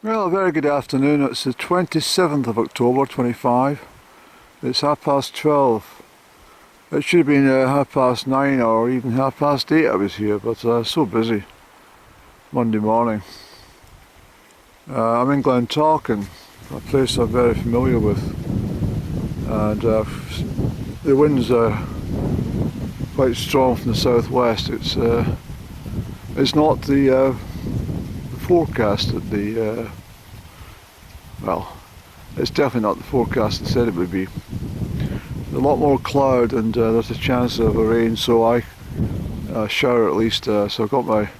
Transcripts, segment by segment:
Well, a very good afternoon. It's the 27th of October 25. It's 12:30. It should have been 9:30 or even 8:30 I was here, but so busy Monday morning. I'm in Glen Tarken, a place I'm very familiar with, and the winds are quite strong from the southwest. It's not the forecast that well, it's definitely not the forecast that said it would be. A lot more cloud, and there's a chance of a rain, so I shower at least, so I've got my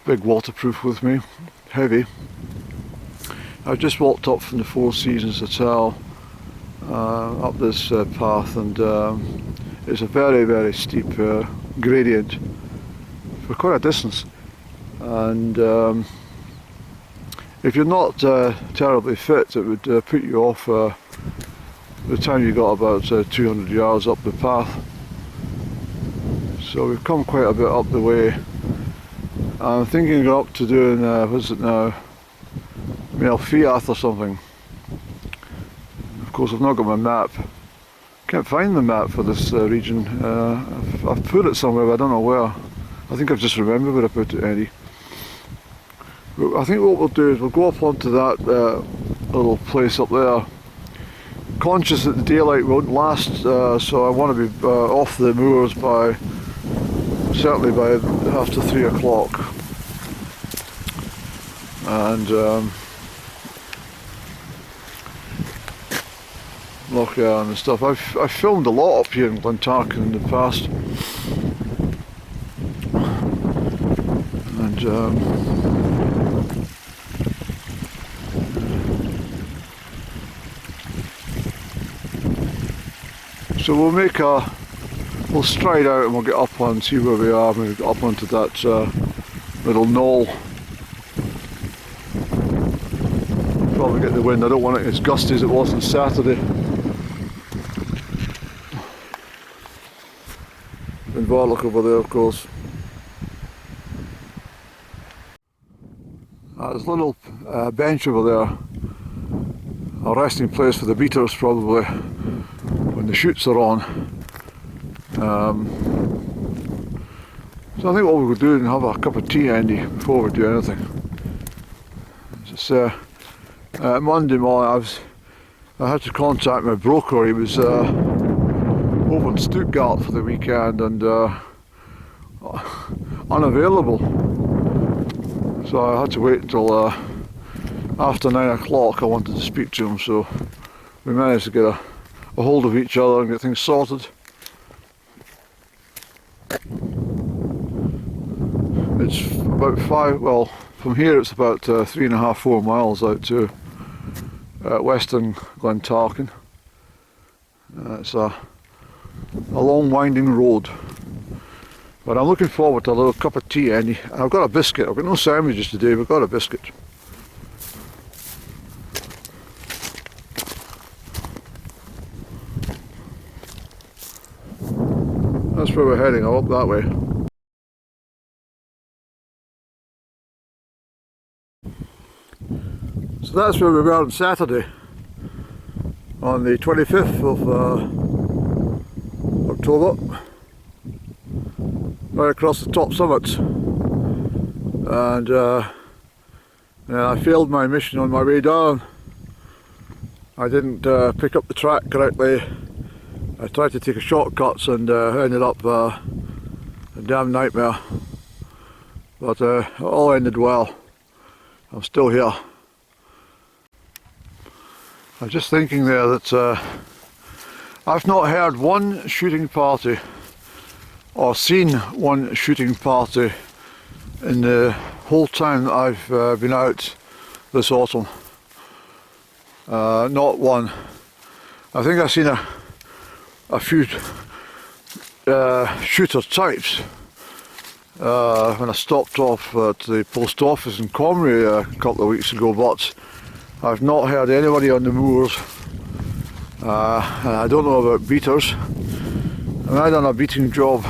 big waterproof with me, heavy. I've just walked up from the Four Seasons Hotel up this path, and it's a very steep gradient for quite a distance, and if you're not terribly fit, it would put you off the time you got about 200 yards up the path. So we've come quite a bit up the way. I'm thinking of going up to doing, what's it now, Meall Fiadh or something. Of course I've not got my map. Can't find the map for this region. I've put it somewhere, but I don't know where. I think I've just remembered where I put it, Eddie. I think what we'll do is we'll go up onto that little place up there, conscious that the daylight won't last, so I want to be off the moors by certainly by after 3 o'clock. And Lochgarn and stuff. I've filmed a lot up here in Glen Tarken in the past, and so we'll stride out and we'll get up and see where we are when we get up onto that little knoll. Probably get the wind. I don't want it as gusty as it was on Saturday. And Varlock over there, of course. There's a little bench over there, a resting place for the beaters probably when the shoots are on. So I think what we'll do is have a cup of tea, Andy, before we do anything. It's Monday morning. I had to contact my broker. He was over in Stuttgart for the weekend and unavailable. So I had to wait until after 9 o'clock. I wanted to speak to him, so we managed to get a hold of each other and get things sorted. It's about from here it's about 3.5–4 miles out to western Glen Tarken. It's a long winding road, but I'm looking forward to a little cup of tea, Andy. I've got a biscuit. I've got no sandwiches today, but I've got a biscuit. That's where we're heading, up that way. So that's where we were on Saturday, on the 25th of October, right across the top summits. And I failed my mission on my way down. I didn't pick up the track correctly. I tried to take a shortcuts and ended up a damn nightmare, but it all ended well. I'm still here. I'm just thinking there that I've not heard one shooting party or seen one shooting party in the whole time that I've been out this autumn. Not one. I think I've seen a few shooter types when I stopped off at the post office in Comrie a couple of weeks ago, but I've not heard anybody on the moors, and I don't know about beaters. And I done a beating job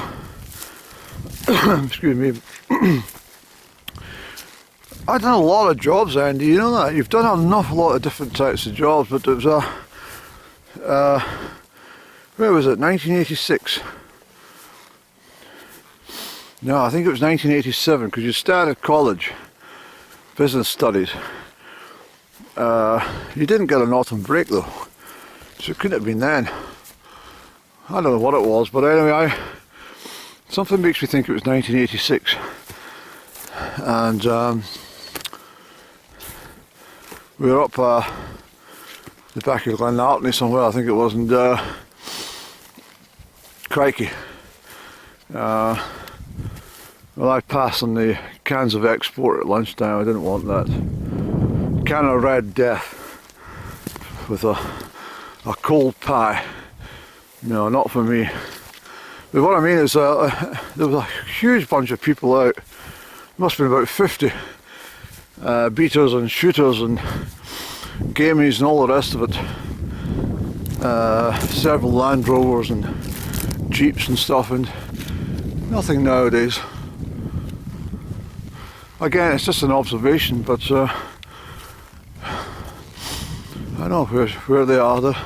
excuse me I've done a lot of jobs, Andy, you know that? You've done an awful lot of different types of jobs, but it was where was it, 1986? No, I think it was 1987, because you started college, business studies. You didn't get an autumn break though, so it couldn't have been then. I don't know what it was, but anyway, something makes me think it was 1986. And we were up the back of Glen Tarken somewhere, I think it was, and crikey. Well, I passed on the cans of export at lunchtime. I didn't want that. Can of Red Death with a cold pie. No, not for me. But what I mean is there was a huge bunch of people out. Must have been about 50 beaters and shooters and gamies and all the rest of it. Several Land Rovers and Jeeps and stuff, and nothing nowadays. Again, it's just an observation, but I don't know where they are. There's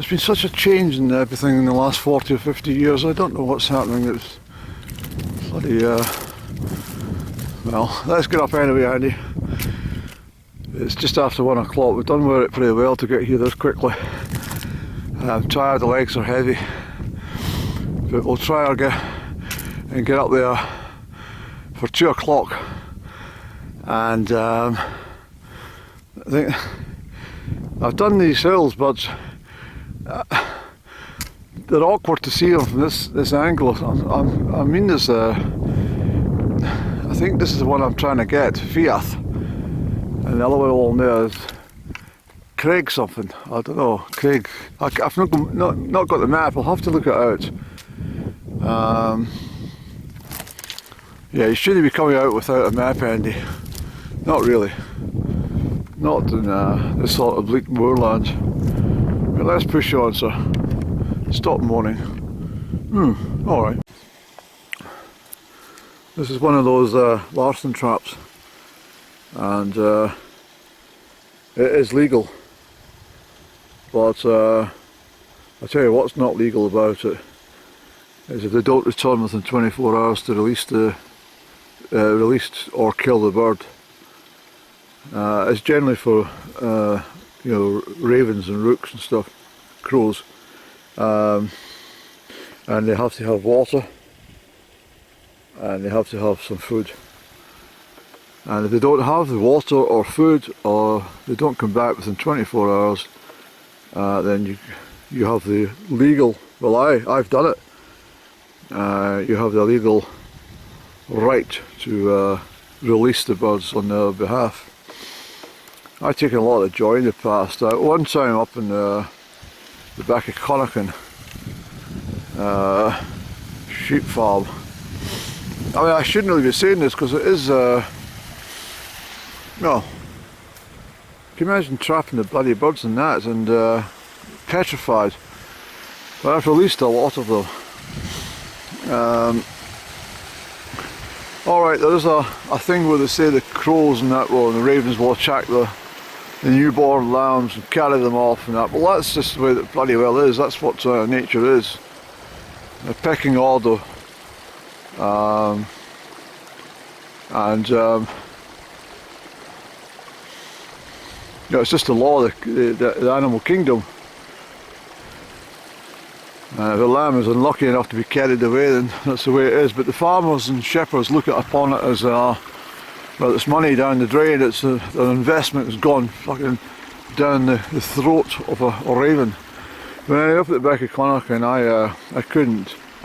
been such a change in everything in the last 40 or 50 years. I don't know what's happening. It's bloody well, let's get up anyway, Andy. It's just after 1 o'clock. We've done with it pretty well to get here this quickly. I'm tired, the legs are heavy, but we'll try and get up there for 2 o'clock. And I think I've done these hills, but they're awkward to see them from this angle. I mean, there's I think this is the one I'm trying to get, Fiadh, and the other one along there is Craig something. I don't know, Craig. I've not got the map. I'll have to look it out. Yeah, you shouldn't be coming out without a map, Andy. Not really. Not in this sort of bleak moorland. But let's push on, sir. Stop moaning. Alright. This is one of those larceny traps. And it is legal. But I tell you what's not legal about it is if they don't return within 24 hours to release or kill the bird. It's generally for you know, ravens and rooks and stuff, crows, and they have to have water and they have to have some food. And if they don't have the water or food, or they don't come back within 24 hours, then you have the legal, well I've done it, you have the legal right to release the birds on their behalf. I've taken a lot of joy in the past. One time up in the back of Connaughton sheep farm. I mean, I shouldn't really be saying this because it is no. Can you imagine trapping the bloody birds and that, and petrified? But I've released a lot of them. Alright, there is a thing where they say the crows and that will, and the ravens will attack the newborn lambs and carry them off and that. Well, that's just the way that bloody well is. That's what nature is. A pecking order. You know, it's just the law of the animal kingdom. If the lamb is unlucky enough to be carried away, then that's the way it is. But the farmers and shepherds look upon it as well, it's money down the drain. It's their investment has gone fucking down the throat of a raven. When I up at the back of Connaughton,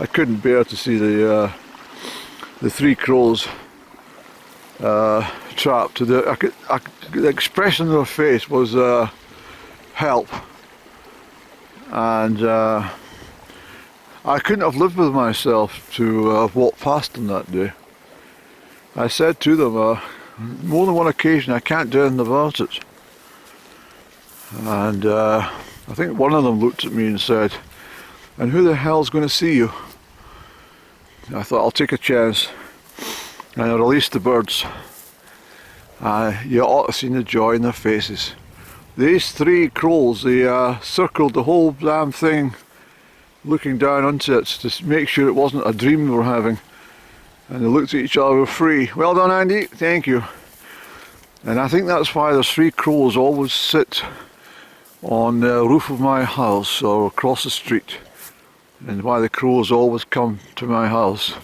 I couldn't bear to see the three crows trapped. The expression on their face was help, and I couldn't have lived with myself to have walked past them that day. I said to them more than one occasion, I can't do anything about it. And I think one of them looked at me and said, "And who the hell's going to see you?" I thought, I'll take a chance. and I released the birds. You ought to see the joy in their faces. These three crows, they circled the whole damn thing, looking down onto it to make sure it wasn't a dream they were having. And they looked at each other, free. Well done, Andy, thank you. And I think that's why the three crows always sit on the roof of my house or across the street, and why the crows always come to my house.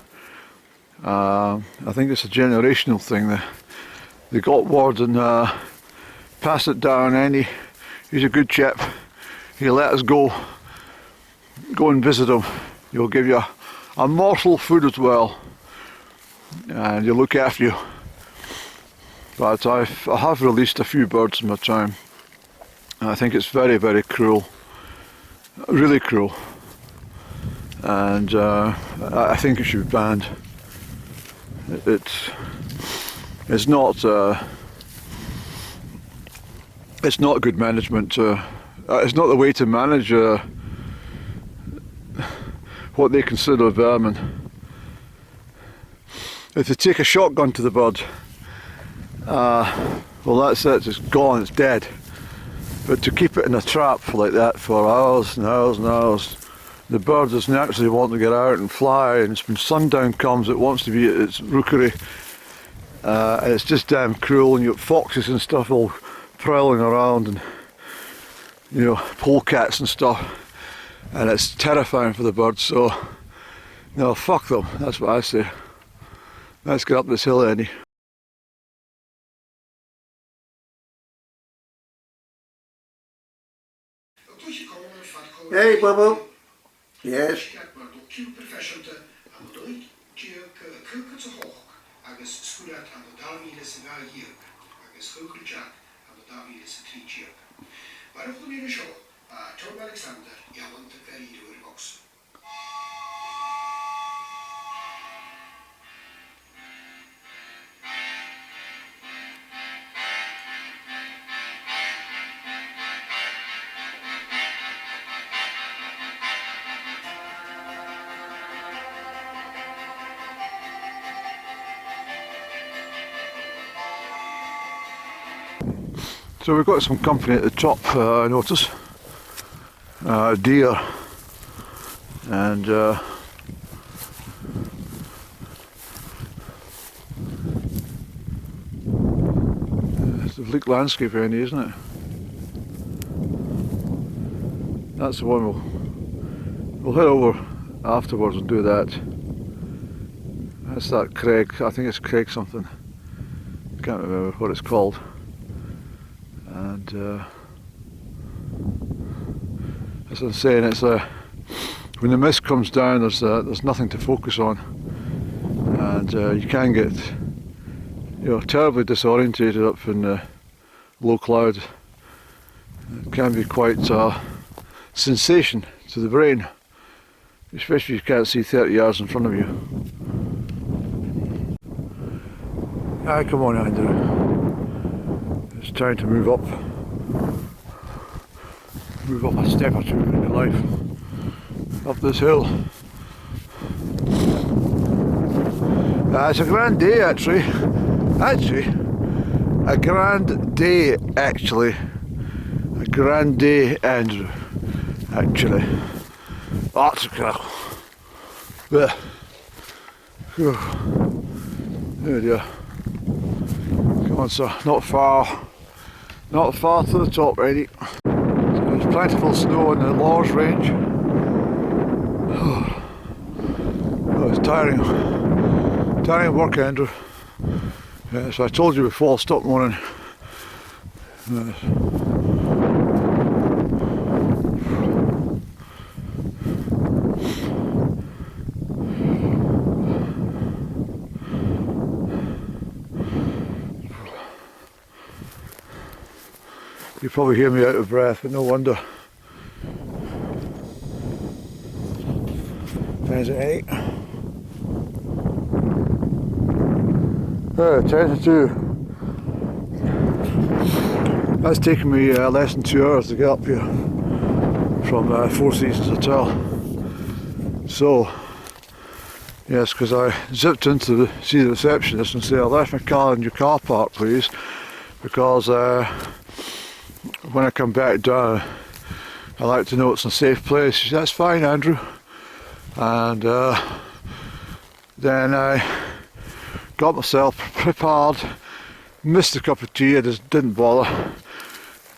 I think it's a generational thing. They got word and passed it down. Andy, he's a good chap. He'll let us go and visit him. He'll give you a morsel of food as well, and he'll look after you. But I have released a few birds in my time. I think it's very, very cruel, really cruel, and I think it should be banned. It's not good management. It's not the way to manage what they consider vermin. If they take a shotgun to the bird, well, that's it. It's gone. It's dead. But to keep it in a trap like that for hours and hours and hours, the bird is naturally wanting to get out and fly, and when sundown comes it wants to be at its rookery, and it's just damn cruel. And you have foxes and stuff all prowling around, and you know, polecats and stuff, and it's terrifying for the birds. So no, fuck them, that's what I say. Let's get up this hill, Eddie. Hey, Bobo. Yes. So we've got some company at the top, I notice. Deer, and it's a bleak landscape, Andy, isn't it? That's the one we'll head over afterwards and do that. That's that Craig, I think it's Craig something. Can't remember what it's called. And as I'm saying, it's when the mist comes down, there's nothing to focus on, and you can get, you know, terribly disorientated up in low cloud. It can be quite a sensation to the brain, especially if you can't see 30 yards in front of you. Ah, come on, Andrew. It's time to move up a step or two in your life, up this hill. It's a grand day, actually, a grand day, a grand day, Andrew, actually. That's oh dear. Come on, sir, not far to the top, ready. So there's plentiful snow in the Lors range. Oh, it's tiring work, Andrew. Yeah, so I told you before, stop moaning. You probably hear me out of breath, but no wonder. There's an 8. 10 to 2. That's taken me less than 2 hours to get up here from Four Seasons Hotel. So, Yes, because I zipped in to see the receptionist and say, I left my car in your car park, please, because when I come back down, I like to know it's in a safe place. She said, that's fine, Andrew. And then I got myself prepared, missed a cup of tea, I just didn't bother.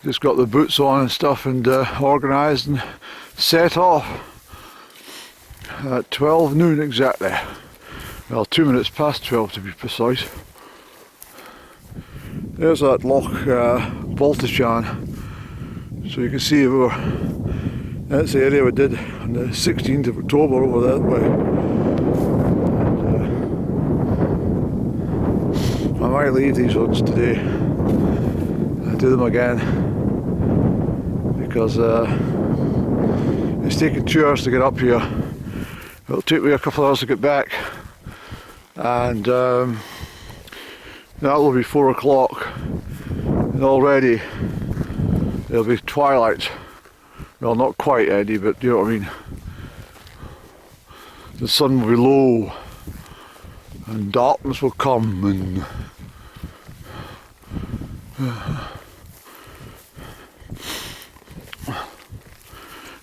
Just got the boots on and stuff and organised and set off at 12 noon exactly. Well, 2 minutes past 12 to be precise. There's that Loch Baltichan. So you can see that's the area we did on the 16th of October over that way. And, I might leave these ones today and do them again because it's taken 2 hours to get up here. It'll take me a couple of hours to get back, and that will be 4 o'clock, and already it'll be twilight. Well, not quite, Eddie, but you know what I mean. The sun will be low and darkness will come, and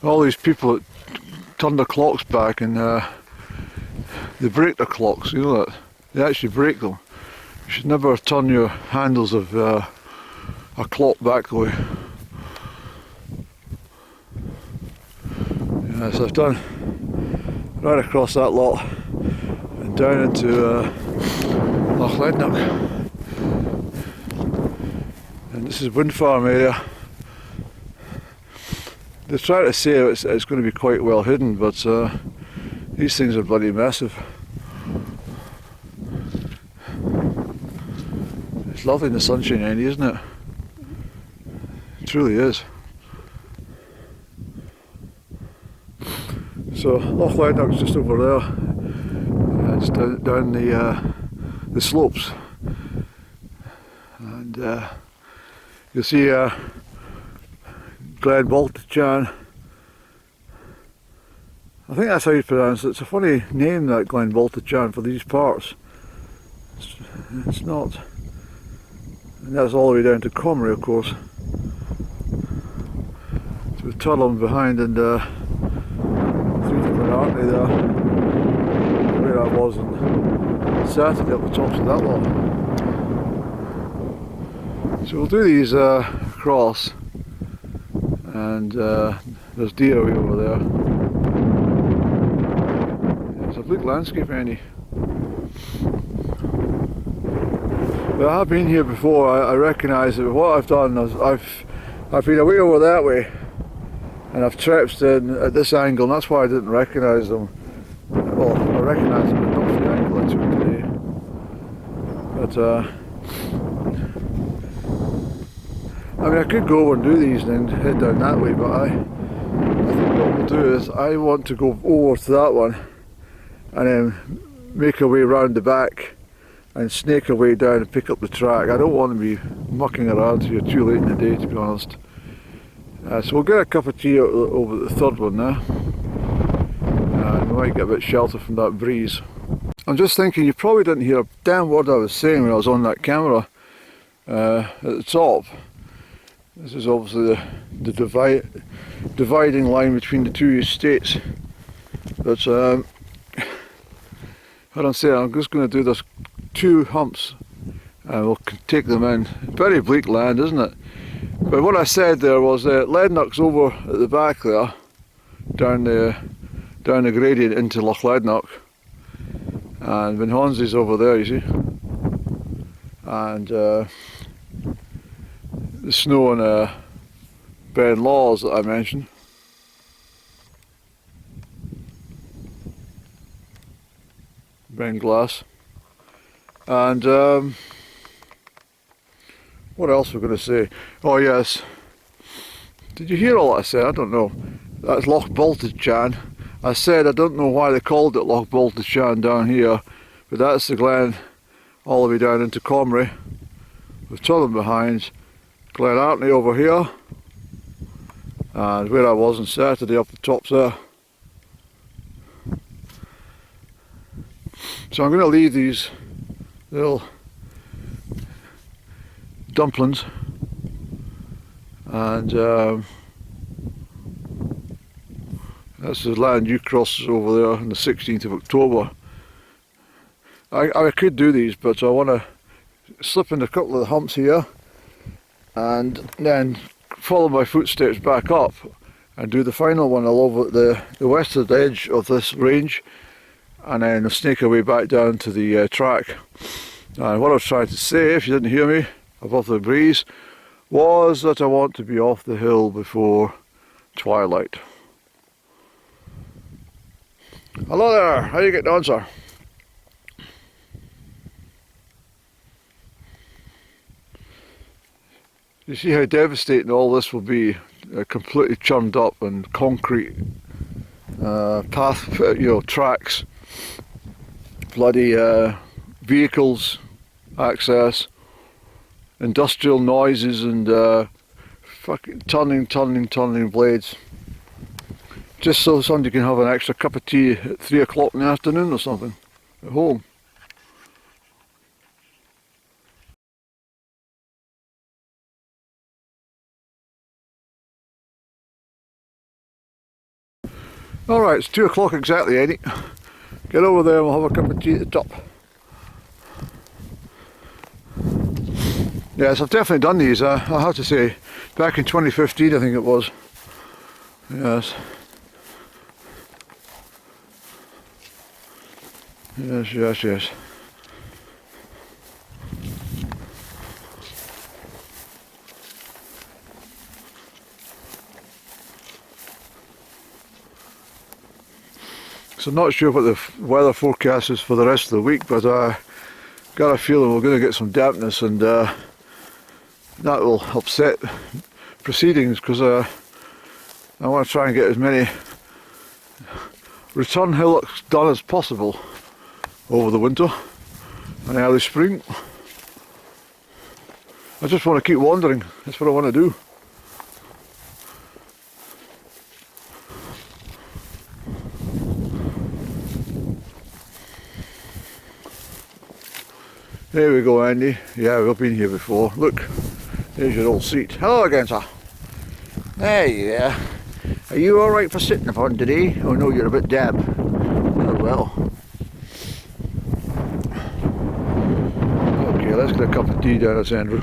all these people that turn their clocks back and they break their clocks, you know that? They actually break them. You should never turn your handles of a clock back the way. Yes, I've done right across that lot and down into Loch Leidnock. And this is wind farm area. They try to say it's going to be quite well hidden, but these things are bloody massive. It's lovely in the sunshine, Andy, isn't it? It truly is. So Loch Leidnock's just over there. It's down the slopes, and you'll see Glen Tarken. I think that's how you pronounce it. It's a funny name, that Glen Tarken, for these parts. It's not. And that's all the way down to Comrie, of course. So we're tunnelling behind and through the Glen Tarken there, where I was on Saturday up the tops of that lot. So we'll do these across, and there's deer way over there. It's a bleak landscape, Andy. But I have been here before. I recognise that what I've done is I've been away over that way, and I've traipsed in at this angle, and that's why I didn't recognise them. Well, I recognise them, but not for the angle I took today. But I mean, I could go over and do these and then head down that way, but I think what we'll do is I want to go over to that one and then make our way round the back and snake our way down and pick up the track. I don't want to be mucking around here too late in the day, to be honest. So we'll get a cup of tea over the third one now, and we might get a bit shelter from that breeze. I'm just thinking, you probably didn't hear a damn word I was saying when I was on that camera at the top. This is obviously the dividing line between the two estates. But how do I say, I'm just going to do this 2 humps and we'll take them in. Very bleak land, isn't it? But what I said there was that Leidnock's over at the back there, down the gradient into Loch Leidnock, and Vinhonsi's over there, you see, and the snow and Ben Laws that I mentioned. Ben Glass. And what else we're going to say? Oh yes, did you hear all that I said? I don't know. That's Loch Baltichan. I said I don't know why they called it Loch Baltichan down here, but that's the glen all the way down into Comrie, with Tullen behind, Glen Tarken over here, and where I was on Saturday up the tops there. So I'm going to leave these little dumplings, and that's the land you cross over there on the 16th of October. I could do these, but I want to slip in a couple of the humps here and then follow my footsteps back up and do the final one along the western edge of this range, and then snake away back down to the track. And what I was trying to say, if you didn't hear me above the breeze, was that I want to be off the hill before twilight. Hello there, how are you getting on, sir? You see how devastating all this will be, completely churned up and concrete path, tracks, bloody vehicles access, industrial noises, and fucking turning blades, just so somebody can have an extra cup of tea at 3 o'clock in the afternoon or something at home. Alright, it's 2 o'clock exactly, Eddie. Get over there and we'll have a cup of tea at the top. Yes, I've definitely done these, I have to say. Back in 2015 I think it was. Yes. Yes. So I'm not sure what the weather forecast is for the rest of the week, but I got a feeling we're going to get some dampness, and that will upset proceedings, because I want to try and get as many return hillocks done as possible over the winter and early spring. I just want to keep wandering, that's what I want to do. There we go, Andy. Yeah, we've been here before. Look, there's your old seat. Hello again, sir. There you are. Are you alright for sitting upon today? Oh no, you're a bit damp. Oh well. Okay, let's get a cup of tea down at Andrew.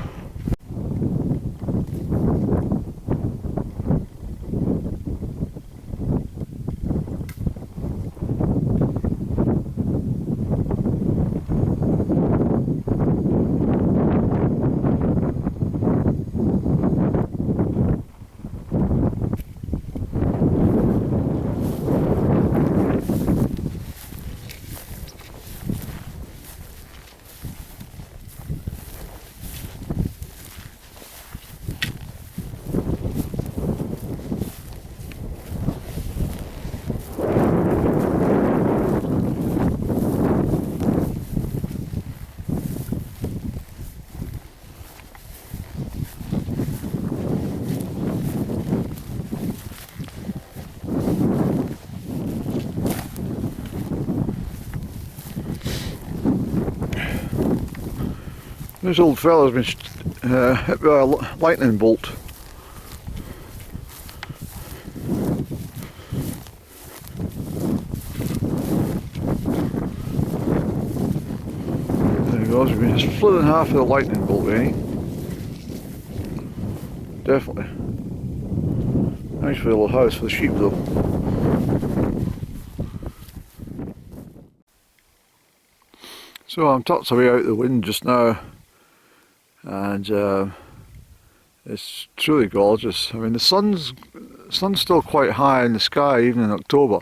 This old fella's been hit by a lightning bolt. There he goes, he's been split in half with a lightning bolt, eh? Definitely. Nice for a little house for the sheep though. So I'm tucked away out the wind just now, and it's truly gorgeous. I mean, the sun's still quite high in the sky even in October,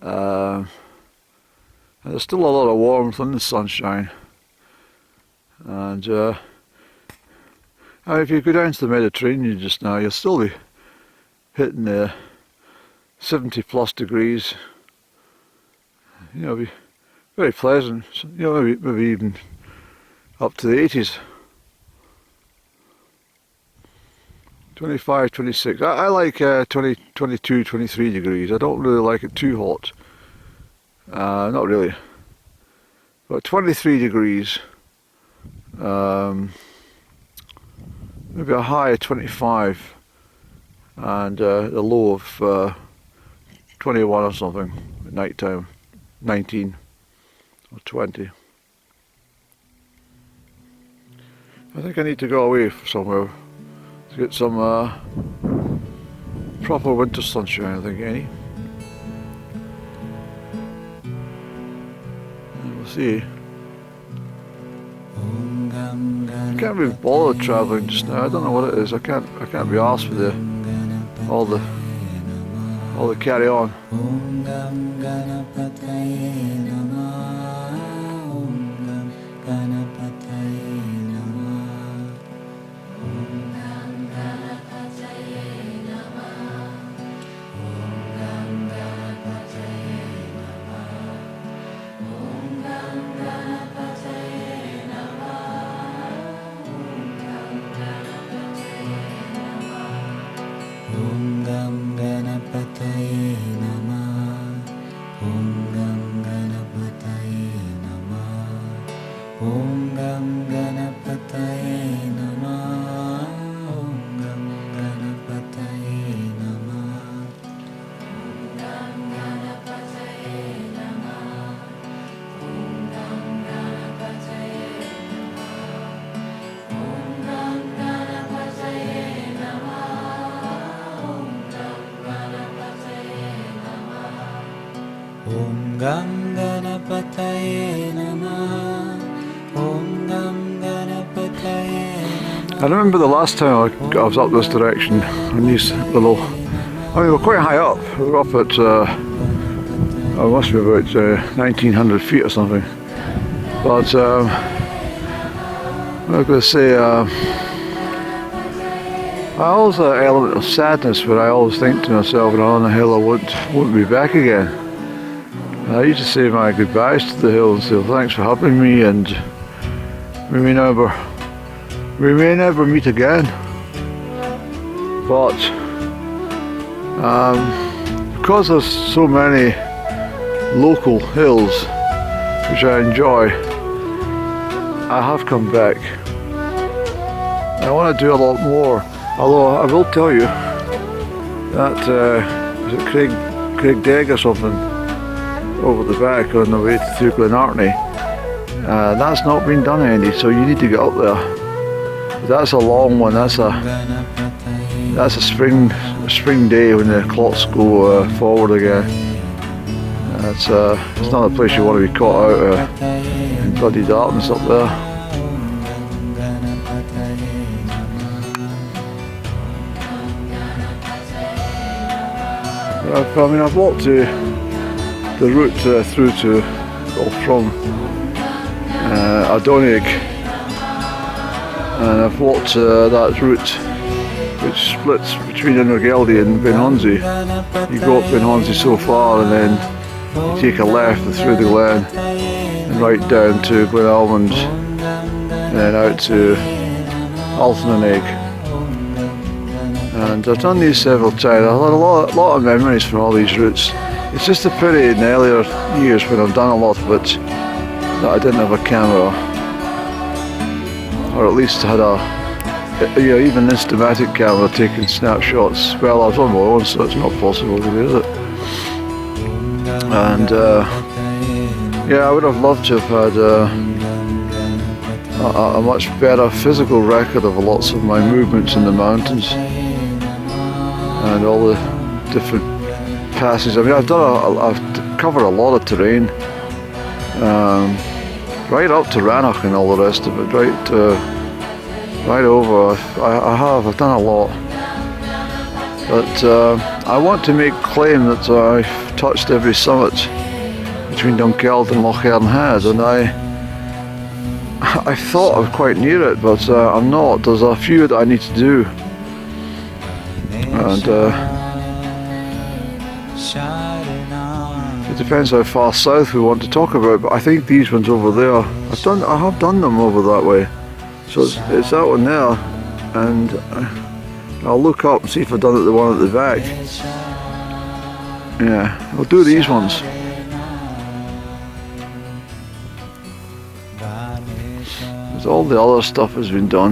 and there's still a lot of warmth in the sunshine. And if you go down to the Mediterranean just now, you'll still be hitting the 70 plus degrees. You know, be very pleasant. You know, maybe even up to the 80s. 25, 26. I like 20, 22, 23 degrees. I don't really like it too hot. Not really. About 23 degrees, maybe a high of 25 and a low of 21 or something at night time, 19 or 20. I think I need to go away somewhere to get some proper winter sunshine, I think, Annie. And we'll see. I can't really bother travelling just now. I don't know what it is. I can't be arsed with all the carry on. I remember the last time I was up this direction on these little, I mean we're quite high up, we're up at, it must be about 1900 feet or something, but I was going to say, I always have an element of sadness where I always think to myself, when I'm on the hill I won't be back again. I used to say my goodbyes to the hill and say, well, thanks for having me, and we may never meet again. But because there's so many local hills which I enjoy, I have come back. I want to do a lot more. Although I will tell you that is it Craig Degg or something over the back on the way through Glen Tarken. That's not been done, Andy, so you need to get up there. That's a long one. That's a spring day when the clocks go forward again. It's not a place you want to be caught out in bloody darkness up there. I've walked the route through to, or from Adonig, and I've walked that route which splits between Invergeldy and Benhonsey. You go up Benhonsey so far and then you take a left through the glen and right down to Glen Almond and then out to Althenanegg. And I've done these several times. I've had a lot of memories from all these routes. It's just a pity in the earlier years when I've done a lot of it that I didn't have a camera, or at least had even an Instamatic camera taking snapshots. Well, I was on my own, so it's not possible to do, is it? And yeah, I would have loved to have had a much better physical record of lots of my movements in the mountains and all the different passes. I mean, I've covered a lot of terrain, right up to Rannoch and all the rest of it, right over. I've done a lot, but I want to make claim that I've touched every summit between Dunkeld and Loch Ernhead, and I thought I'm quite near it, but I'm not. There's a few that I need to do, and it depends how far south we want to talk about. But I think these ones over there, I have done them over that way, so it's that one there, and I'll look up and see if I've done it the one at the back. Yeah, I'll do these ones. So all the other stuff has been done.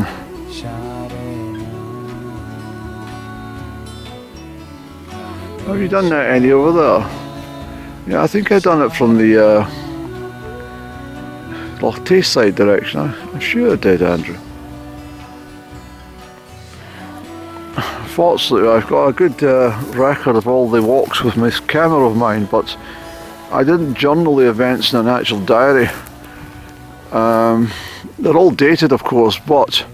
Have you done that any over there? Yeah, I think I done it from the Loch Tayside direction. I'm sure I did, Andrew. Fortunately, I've got a good record of all the walks with this camera of mine, but I didn't journal the events in an actual diary. They're all dated, of course, but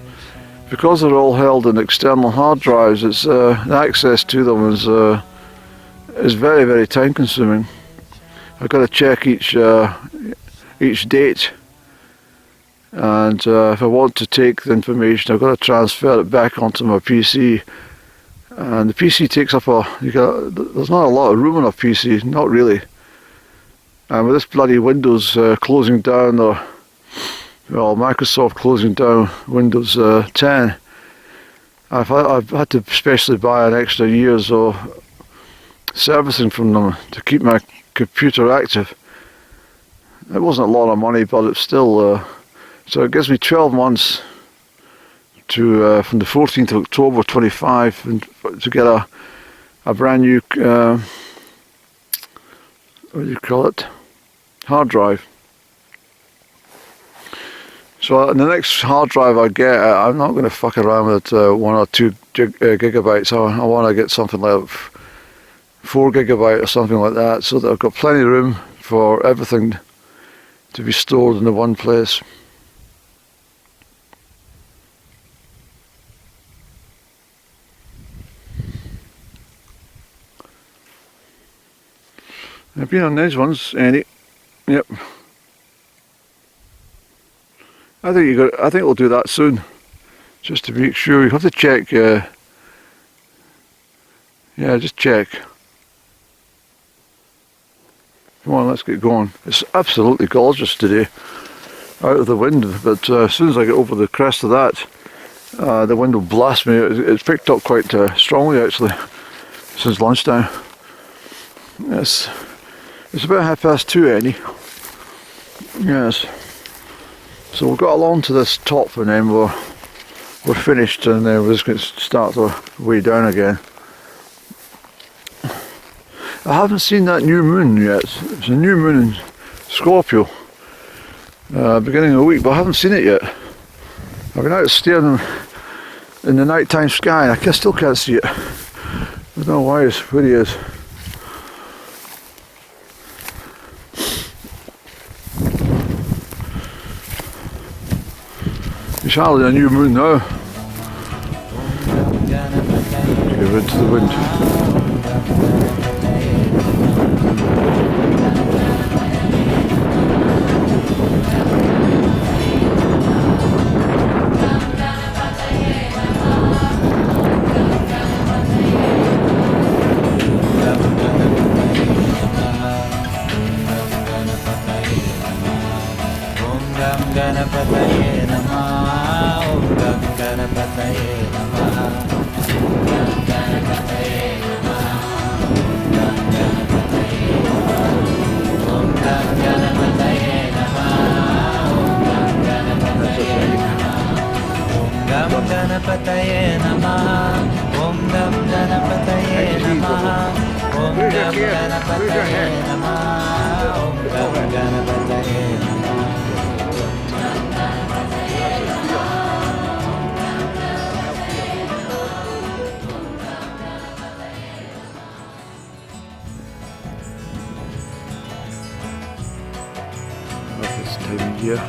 because they're all held in external hard drives, it's access to them is very, very time consuming. I've got to check each date, and if I want to take the information, I've got to transfer it back onto my PC. And the PC takes up there's not a lot of room on a PC, not really. And with this bloody Windows closing down, Microsoft closing down Windows 10, I've had to specially buy an extra year's servicing from them to keep my computer active. It wasn't a lot of money, but it's still so it gives me 12 months to from the 14th of October 25 and to get a brand new what do you call it, hard drive. So the next hard drive I get, I'm not going to fuck around with 1 or 2 gigabytes. I want to get something like 4 gigabyte or something like that, so that I've got plenty of room for everything to be stored in the one place. I've been on these ones, Andy. Yep. I think we'll do that soon, just to make sure. You have to check. Yeah, just check. Come on, let's get going. It's absolutely gorgeous today, out of the wind. But as soon as I get over the crest of that, the wind will blast me. It's picked up quite strongly actually since lunchtime. Yes. It's about 2:30, Annie. Yes. So we'll go along to this top and then we're finished, and then we're just going to start our way down again. I haven't seen that new moon yet. It's a new moon in Scorpio, beginning of the week, but I haven't seen it yet. I've been out staring in the nighttime sky and I still can't see it. I don't know why where he is. It's hardly a new moon now. Give it to the wind. This time of year.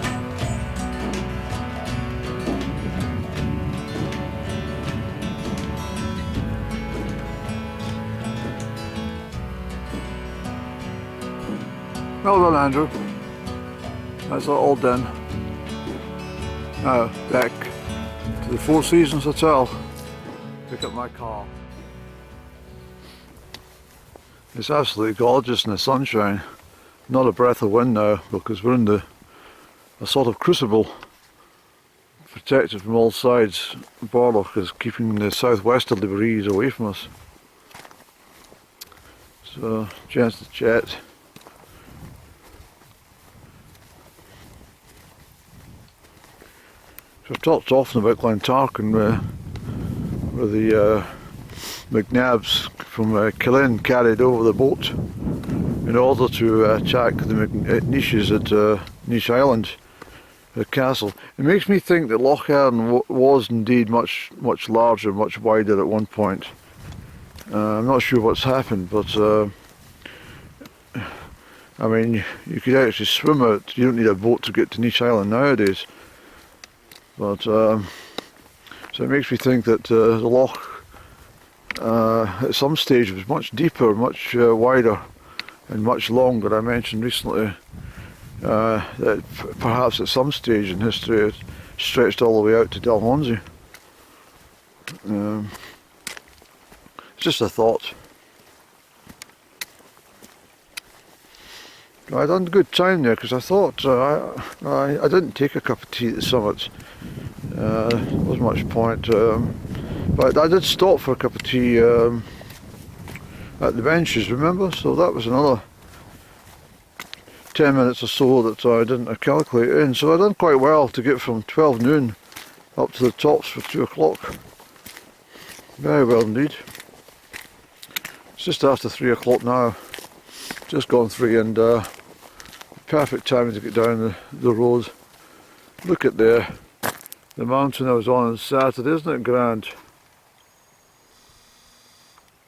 Well done, Andrew. That's all done. Now back to the Four Seasons Hotel. Pick up my car. It's absolutely gorgeous in the sunshine. Not a breath of wind now because we're in a sort of crucible, protected from all sides. Borlock is keeping the southwesterly breeze away from us. So, chance to chat. So I've talked often about Glen Tarken, where the McNabs from Killin carried over the boat in order to attack the niches at Niche Island, the castle. It makes me think that Loch Earn was indeed much larger, much wider at one point. I'm not sure what's happened, but I mean, you could actually swim out. You don't need a boat to get to Niche Island nowadays. But so it makes me think that the loch at some stage was much deeper, much wider and much longer. I mentioned recently that perhaps at some stage in history it stretched all the way out to Dalhousie. It's just a thought. I done a good time there because I thought I didn't take a cup of tea at the summit. There wasn't much point, but I did stop for a cup of tea at the benches, remember? So that was another 10 minutes or so that I didn't calculate in. So I done quite well to get from 12 noon up to the tops for 2 o'clock. Very well indeed. It's just after 3 o'clock now. Just gone 3 and perfect timing to get down the road. Look at the mountain I was on Saturday, isn't it grand?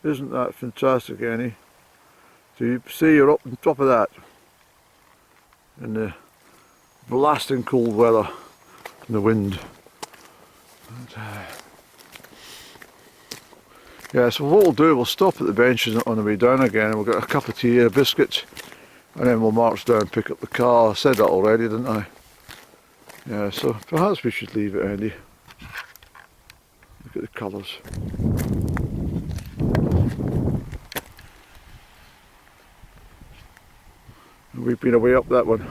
Isn't that fantastic, Annie? So you see you're up on top of that in the blasting cold weather and the wind. Yeah, so what we'll do, we'll stop at the benches on the way down again and we'll get a cup of tea, a biscuit, and then we'll march down and pick up the car. I said that already, didn't I? Yeah, so perhaps we should leave it, Andy. Look at the colours. We've been away up that one.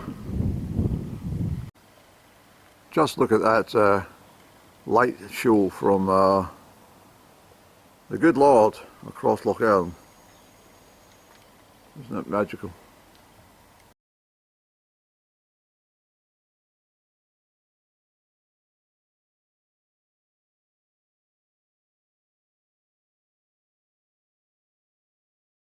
Just look at that light show from the good Lord across Loch Earn. Isn't that magical?